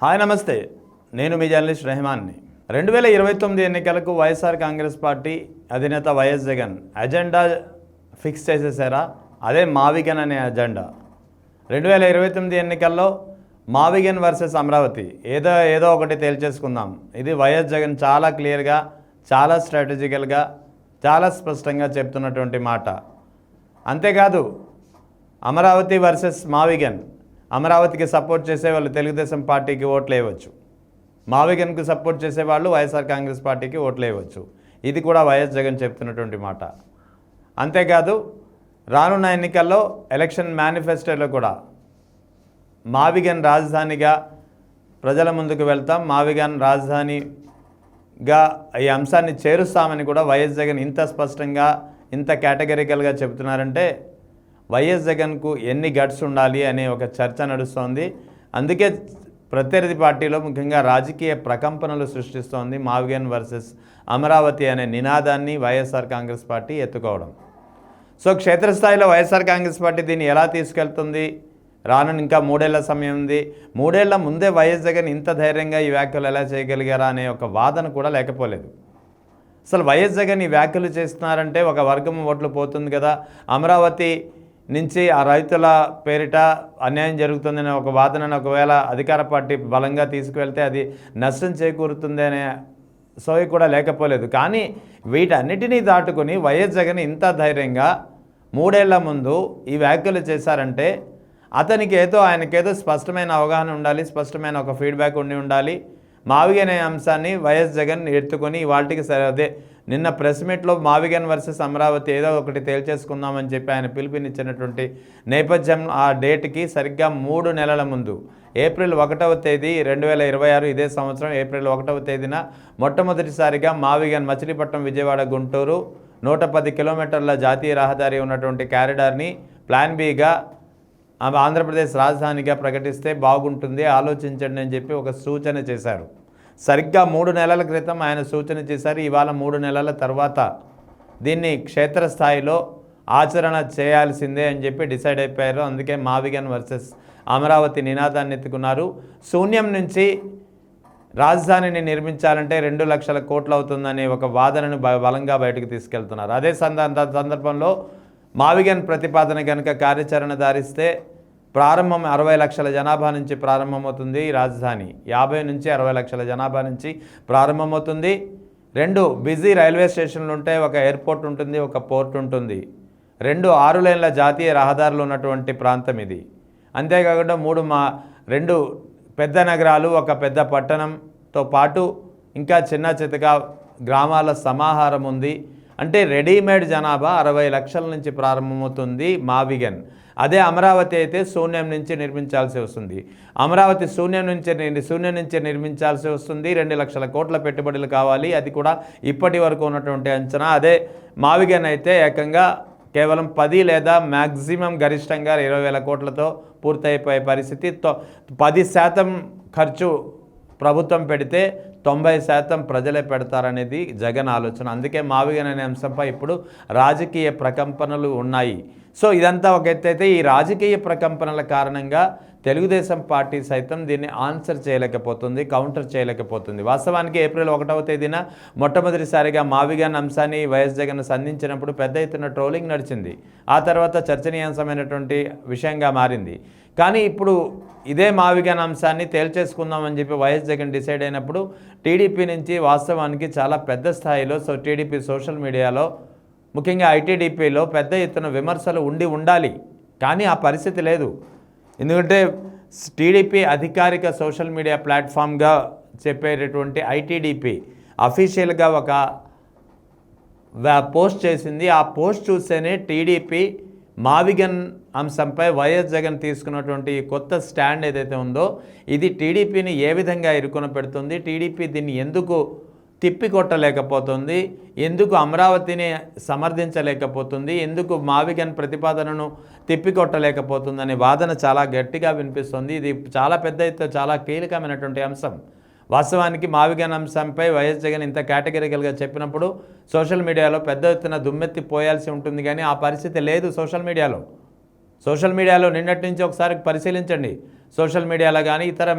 Hi నమస్తే, నేను మీ journalist రెహమాన్ని. 2029 ఎన్నికలకు వైఎస్ఆర్ కాంగ్రెస్ పార్టీ అధినేత వైఎస్ జగన్ అజెండా ఫిక్స్ చేసేసారా? అదే మావిగన్ అనే అజెండా. 2029 ఎన్నికల్లో మావిగన్ వర్సెస్ అమరావతి ఏదో ఒకటి తేల్చేసుకుందాం. ఇది వైఎస్ జగన్ చాలా క్లియర్గా, చాలా స్ట్రాటజికల్గా, చాలా స్పష్టంగా చెప్తున్నటువంటి మాట. అంతేకాదు, అమరావతి వర్సెస్ మావిగన్. అమరావతికి సపోర్ట్ చేసేవాళ్ళు తెలుగుదేశం పార్టీకి ఓట్లు వేయవచ్చు, మావిగన్కు సపోర్ట్ చేసేవాళ్ళు వైఎస్ఆర్ కాంగ్రెస్ పార్టీకి ఓట్లు వేయవచ్చు. ఇది కూడా వైఎస్ జగన్ చెప్తున్నటువంటి మాట. అంతేకాదు, రానున్న ఎన్నికల్లో ఎలక్షన్ మేనిఫెస్టోలో కూడా మావిగన్ రాజధానిగా ప్రజల ముందుకు వెళ్తాం, మావిగన్ రాజధానిగా ఈ అంశాన్ని చేరుస్తామని కూడా వైఎస్ జగన్ ఇంత స్పష్టంగా, ఇంత కేటగిరికల్గా చెబుతున్నారంటే వైఎస్ జగన్కు ఎన్ని గట్స్ ఉండాలి అనే ఒక చర్చ నడుస్తోంది. అందుకే ప్రత్యర్థి పార్టీలో ముఖ్యంగా రాజకీయ ప్రకంపనలు సృష్టిస్తోంది మావిగన్ వర్సెస్ అమరావతి అనే నినాదాన్ని వైఎస్ఆర్ కాంగ్రెస్ పార్టీ ఎత్తుకోవడం. సో క్షేత్రస్థాయిలో వైఎస్ఆర్ కాంగ్రెస్ పార్టీ దీన్ని ఎలా తీసుకెళ్తుంది? రానున్న ఇంకా 3 ఏళ్ల సమయం ఉంది. 3 ఏళ్ల ముందే వైఎస్ జగన్ ఇంత ధైర్యంగా ఈ వ్యాఖ్యలు ఎలా చేయగలిగారా అనే ఒక వాదన కూడా లేకపోలేదు. అసలు వైఎస్ జగన్ ఈ వ్యాఖ్యలు చేస్తున్నారంటే ఒక వర్గం ఓట్లు పోతుంది కదా, అమరావతి నుంచి ఆ రైతుల పేరిట అన్యాయం జరుగుతుందనే ఒక వాదనను ఒకవేళ అధికార పార్టీ బలంగా తీసుకువెళ్తే అది నష్టం చేకూరుతుంది అనే సోయి కూడా లేకపోలేదు. కానీ వీటన్నిటినీ దాటుకుని వైఎస్ జగన్ ఇంత ధైర్యంగా 3 ఏళ్ల ముందు ఈ వ్యాఖ్యలు చేశారంటే ఆయనకేదో స్పష్టమైన అవగాహన ఉండాలి, స్పష్టమైన ఒక ఫీడ్బ్యాక్ ఉండాలి. మావిగన్ అనే అంశాన్ని వైఎస్ జగన్ ఎత్తుకొని వాటికి అదే నిన్న ప్రెస్ మీట్లో మావిగన్ వర్సెస్ అమరావతి ఏదో ఒకటి తేల్చేసుకుందామని చెప్పి ఆయన పిలుపునిచ్చినటువంటి నేపథ్యం ఆ డేట్కి సరిగ్గా 3 నెలల ముందు ఏప్రిల్ 1వ తేదీ 2026 ఇదే సంవత్సరం ఏప్రిల్ 1వ తేదీన మొట్టమొదటిసారిగా మావిగన్ మచిలీపట్నం, విజయవాడ, గుంటూరు 110 కిలోమీటర్ల జాతీయ రహదారి ఉన్నటువంటి కారిడార్ని ప్లాన్ బిగా ఆంధ్రప్రదేశ్ రాజధానిగా ప్రకటిస్తే బాగుంటుంది, ఆలోచించండి అని చెప్పి ఒక సూచన చేశారు. సరిగ్గా 3 నెలల క్రితం ఆయన సూచన చేశారు. ఇవాళ 3 నెలల తర్వాత దీన్ని క్షేత్రస్థాయిలో ఆచరణ చేయాల్సిందే అని చెప్పి డిసైడ్ అయిపోయారు. అందుకే మావిగన్ వర్సెస్ అమరావతి నినాదాన్ని ఎత్తుకున్నారు. శూన్యం నుంచి రాజధానిని నిర్మించాలంటే 2 లక్షల కోట్లు అవుతుందనే ఒక వాదనను బలంగా బయటకు తీసుకెళ్తున్నారు. అదే సందర్భంలో మావిగన్ ప్రతిపాదన కనుక కార్యాచరణ దారిస్తే ప్రారంభం 60 లక్షల జనాభా నుంచి ప్రారంభమవుతుంది. రాజధాని 50 నుంచి 60 లక్షల జనాభా నుంచి ప్రారంభమవుతుంది. 2 బిజీ రైల్వే స్టేషన్లు ఉంటాయి, ఒక ఎయిర్పోర్ట్ ఉంటుంది, ఒక పోర్ట్ ఉంటుంది. 2 6 లేన్ల జాతీయ రహదారులు ఉన్నటువంటి ప్రాంతం ఇది. అంతేకాకుండా 2 పెద్ద నగరాలు, ఒక పెద్ద పట్టణంతో పాటు ఇంకా చితక గ్రామాల సమాహారం ఉంది. అంటే రెడీమేడ్ జనాభా 60 లక్షల నుంచి ప్రారంభమవుతుంది మావిగన్. అదే అమరావతి అయితే శూన్యం నుంచి నిర్మించాల్సి వస్తుంది. అమరావతి శూన్యం నుంచి నిర్మించాల్సి వస్తుంది. 2 లక్షల కోట్ల పెట్టుబడులు కావాలి, అది కూడా ఇప్పటి వరకు ఉన్నటువంటి అంచనా. అదే మావిగన్ అయితే ఏకంగా కేవలం 10 లేదా మ్యాక్సిమం గరిష్టంగా 20,000 కోట్లతో పూర్తయిపోయే పరిస్థితి. 10% ఖర్చు ప్రభుత్వం పెడితే 90% ప్రజలే పెడతారనేది జగన్ ఆలోచన. అందుకే మావిగన్ అనే అంశంపై ఇప్పుడు రాజకీయ ప్రకంపనలు ఉన్నాయి. సో ఇదంతా ఒక ఎత్తైతే ఈ రాజకీయ ప్రకంపనల కారణంగా తెలుగుదేశం పార్టీ సైతం దీన్ని ఆన్సర్ చేయలేకపోతుంది, కౌంటర్ చేయలేకపోతుంది. వాస్తవానికి ఏప్రిల్ 1వ తేదీన మొట్టమొదటిసారిగా మావిగన్ అంశాన్ని వైఎస్ జగన్ సంధించినప్పుడు పెద్ద ఎత్తున ట్రోలింగ్ నడిచింది. ఆ తర్వాత చర్చనీయాంశమైనటువంటి విషయంగా మారింది. కానీ ఇప్పుడు ఇదే మావిగన్ అంశాన్ని తేల్చేసుకుందామని చెప్పి వైఎస్ జగన్ డిసైడ్ అయినప్పుడు టీడీపీ నుంచి వాస్తవానికి చాలా పెద్ద స్థాయిలో టీడీపీ సోషల్ మీడియాలో ముఖ్యంగా ఐటీడీపీలో పెద్ద ఎత్తున విమర్శలు ఉండాలి. కానీ ఆ పరిస్థితి లేదు. ఎందుకంటే టీడీపీ అధికారిక సోషల్ మీడియా ప్లాట్ఫామ్గా చెప్పేటటువంటి ఐటీడీపీ అఫీషియల్గా ఒక పోస్ట్ చేసింది. ఆ పోస్ట్ చూస్తేనే టీడీపీ మావిగన్ అంశంపై వైఎస్ జగన్ తీసుకున్నటువంటి కొత్త స్టాండ్ ఏదైతే ఉందో ఇది టీడీపీని ఏ విధంగా ఇరుకున పెడుతుంది, టీడీపీ దీన్ని ఎందుకు తిప్పికొట్టలేకపోతుంది, ఎందుకు అమరావతిని సమర్థించలేకపోతుంది, ఎందుకు మావిగన్ ప్రతిపాదనను తిప్పికొట్టలేకపోతుందనే వాదన చాలా గట్టిగా వినిపిస్తుంది. ఇది చాలా పెద్ద ఎత్తున చాలా కీలకమైనటువంటి అంశం. వాస్తవానికి మావిగన్ అంశంపై వైఎస్ జగన్ ఇంత కేటగిరికల్గా చెప్పినప్పుడు సోషల్ మీడియాలో పెద్ద ఎత్తున దుమ్మెత్తి పోయాల్సి ఉంటుంది. కానీ ఆ పరిస్థితి లేదు. సోషల్ మీడియాలో నిన్నటి నుంచి ఒకసారి పరిశీలించండి. సోషల్ మీడియాలో కానీ ఇతర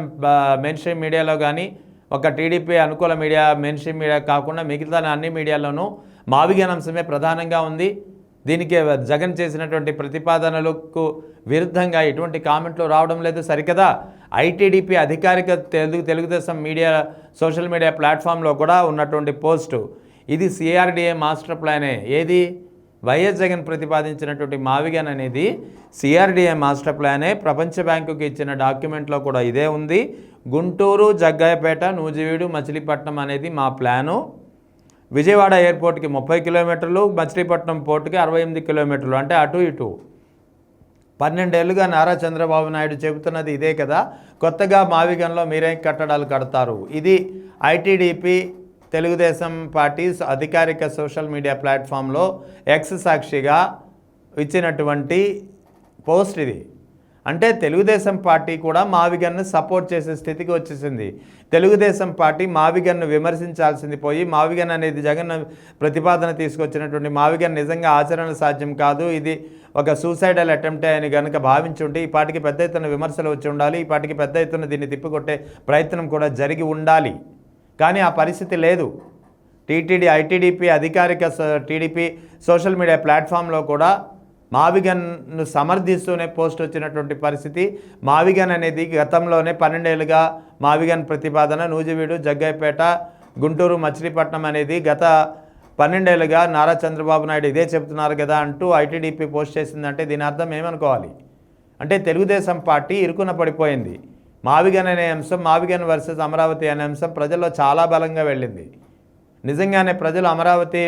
మెయిన్ స్ట్రీమ్ మీడియాలో కానీ ఒక టీడీపీ అనుకూల మీడియా మెయిన్ స్ట్రీమ్ మీడియా కాకుండా మిగతా అన్ని మీడియాల్లోనూ మావిగన్ అంశమే ప్రధానంగా ఉంది. దీనికి జగన్ చేసినటువంటి ప్రతిపాదనలకు విరుద్ధంగా ఎటువంటి కామెంట్లు రావడం లేదు సరికదా. ఐటీడీపీ అధికారిక తెలుగుదేశం మీడియా సోషల్ మీడియా ప్లాట్ఫామ్లో కూడా ఉన్నటువంటి పోస్టు ఇది సిఆర్డీఏ మాస్టర్ ప్లానే. ఏది వైఎస్ జగన్ ప్రతిపాదించినటువంటి మావిగన్ అనేది సిఆర్డీఏ మాస్టర్ ప్లానే. ప్రపంచ బ్యాంకుకి ఇచ్చిన డాక్యుమెంట్లో కూడా ఇదే ఉంది. గుంటూరు, జగ్గాయపేట, నూజివీడు, మచిలీపట్నం అనేది మా ప్లాను. విజయవాడ ఎయిర్పోర్ట్కి 30 కిలోమీటర్లు, మచిలీపట్నం పోర్టుకి 68 కిలోమీటర్లు, అంటే అటు ఇటు 12 ఏళ్ళుగా నారా చంద్రబాబు నాయుడు చెబుతున్నది ఇదే కదా. కొత్తగా మావిగన్లో మీరేం కట్టడాలు కడతారు. ఇది ఐటీడీపీ తెలుగుదేశం పార్టీ అధికారిక సోషల్ మీడియా ప్లాట్ఫామ్లో ఎక్స్ సాక్షిగా ఇచ్చినటువంటి పోస్ట్ ఇది. అంటే తెలుగుదేశం పార్టీ కూడా మావిగన్ను సపోర్ట్ చేసే స్థితికి వచ్చేసింది. తెలుగుదేశం పార్టీ మావిగన్ను విమర్శించాల్సింది పోయి మావిగన్ అనేది జగన్ ప్రతిపాదన తీసుకొచ్చినటువంటి మావిగన్ నిజంగా ఆచరణ సాధ్యం కాదు, ఇది ఒక సూసైడల్ అటెంప్టే అని కనుక భావించుంటే ఈ పార్టీకి పెద్ద ఎత్తున విమర్శలు వచ్చి ఉండాలి. ఈ పార్టీకి పెద్ద ఎత్తున దీన్ని తిప్పికొట్టే ప్రయత్నం కూడా జరిగి ఉండాలి. కానీ ఆ పరిస్థితి లేదు. ఐటీడీపీ అధికారిక టీడీపీ సోషల్ మీడియా ప్లాట్ఫామ్లో కూడా మావిగన్ను సమర్థిస్తూనే పోస్ట్ వచ్చినటువంటి పరిస్థితి. మావిగన్ అనేది గతంలోనే 12 ఏళ్ళుగా మావిగన్ ప్రతిపాదన నూజివీడు, జగ్గయ్యపేట, గుంటూరు, మచిలీపట్నం అనేది గత 12 ఏళ్ళుగా నారా చంద్రబాబు నాయుడు ఇదే చెప్తున్నారు కదా అంటూ ఐటీడీపీ పోస్ట్ చేసిందంటే దీని అర్థం ఏమనుకోవాలి? అంటే తెలుగుదేశం పార్టీ ఇరుకున పడిపోయింది. మావిగన్ అనే అంశం, మావిగన్ వర్సెస్ అమరావతి అనే అంశం ప్రజల్లో చాలా బలంగా వెళ్ళింది. నిజంగానే ప్రజలు అమరావతి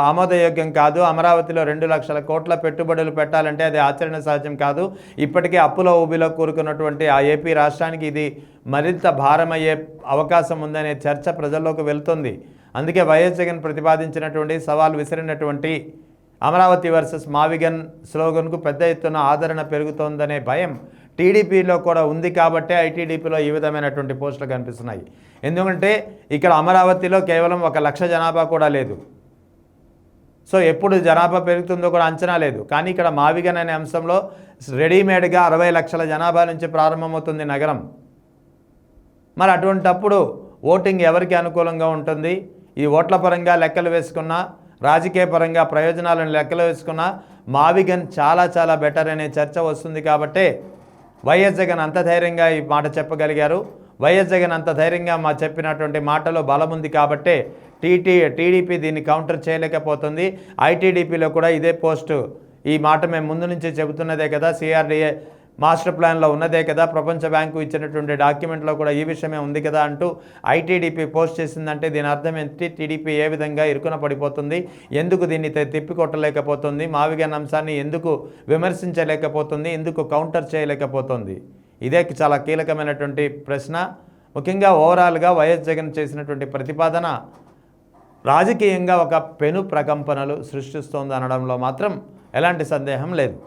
ఆమోదయోగ్యం కాదు, అమరావతిలో 2 లక్షల కోట్ల పెట్టుబడులు పెట్టాలంటే అది ఆచరణ సాధ్యం కాదు, ఇప్పటికే అప్పుల ఊబిలో కూరుకున్నటువంటి ఆ ఏపీ రాష్ట్రానికి ఇది మరింత భారమయ్యే అవకాశం ఉందనే చర్చ ప్రజల్లోకి వెళ్తుంది. అందుకే వైఎస్ జగన్ ప్రతిపాదించినటువంటి సవాల్ విసిరినటువంటి అమరావతి వర్సెస్ మావిగన్ స్లోగన్కు పెద్ద ఎత్తున ఆదరణ పెరుగుతోందనే భయం టీడీపీలో కూడా ఉంది. కాబట్టే ఐటీడీపీలో ఈ విధమైనటువంటి పోస్టులు కనిపిస్తున్నాయి. ఎందుకంటే ఇక్కడ అమరావతిలో కేవలం 1 లక్ష జనాభా కూడా లేదు. సో ఎప్పుడు జనాభా పెరుగుతుందో కూడా అంచనా లేదు. కానీ ఇక్కడ మావిగన్ అనే అంశంలో రెడీమేడ్గా 60 లక్షల జనాభా నుంచి ప్రారంభమవుతుంది నగరం. మరి అటువంటప్పుడు ఓటింగ్ ఎవరికి అనుకూలంగా ఉంటుంది? ఈ ఓట్ల పరంగా లెక్కలు వేసుకున్నా, రాజకీయ పరంగా ప్రయోజనాలను లెక్కలు వేసుకున్నా మావిగన్ చాలా చాలా బెటర్ అనే చర్చ వస్తుంది. కాబట్టే వైఎస్ జగన్ అంత ధైర్యంగా ఈ మాట చెప్పగలిగారు. వైఎస్ జగన్ అంత ధైర్యంగా చెప్పినటువంటి మాటలో బలం ఉంది. కాబట్టే టీడీపీ దీన్ని కౌంటర్ చేయలేకపోతుంది. ఐటీడీపీలో కూడా ఇదే పోస్టు, ఈ మాట మేము ముందు నుంచి చెబుతున్నదే కదా, సిఆర్డీఏ మాస్టర్ ప్లాన్లో ఉన్నదే కదా, ప్రపంచ బ్యాంకు ఇచ్చినటువంటి డాక్యుమెంట్లో కూడా ఈ విషయమే ఉంది కదా అంటూ ఐటీడీపీ పోస్ట్ చేసిందంటే దీని అర్థం ఏంటి? టీడీపీ ఏ విధంగా ఇరుకున పడిపోతుంది, ఎందుకు దీన్ని తిప్పికొట్టలేకపోతుంది, మావిగన్ అంశాన్ని ఎందుకు విమర్శించలేకపోతుంది, ఎందుకు కౌంటర్ చేయలేకపోతుంది? ఇదే చాలా కీలకమైనటువంటి ప్రశ్న. ముఖ్యంగా ఓవరాల్గా వైఎస్ జగన్ చేసినటువంటి ప్రతిపాదన రాజకీయంగా ఒక పెను ప్రకంపనలు సృష్టిస్తోంది అనడంలో మాత్రం ఎలాంటి సందేహం లేదు.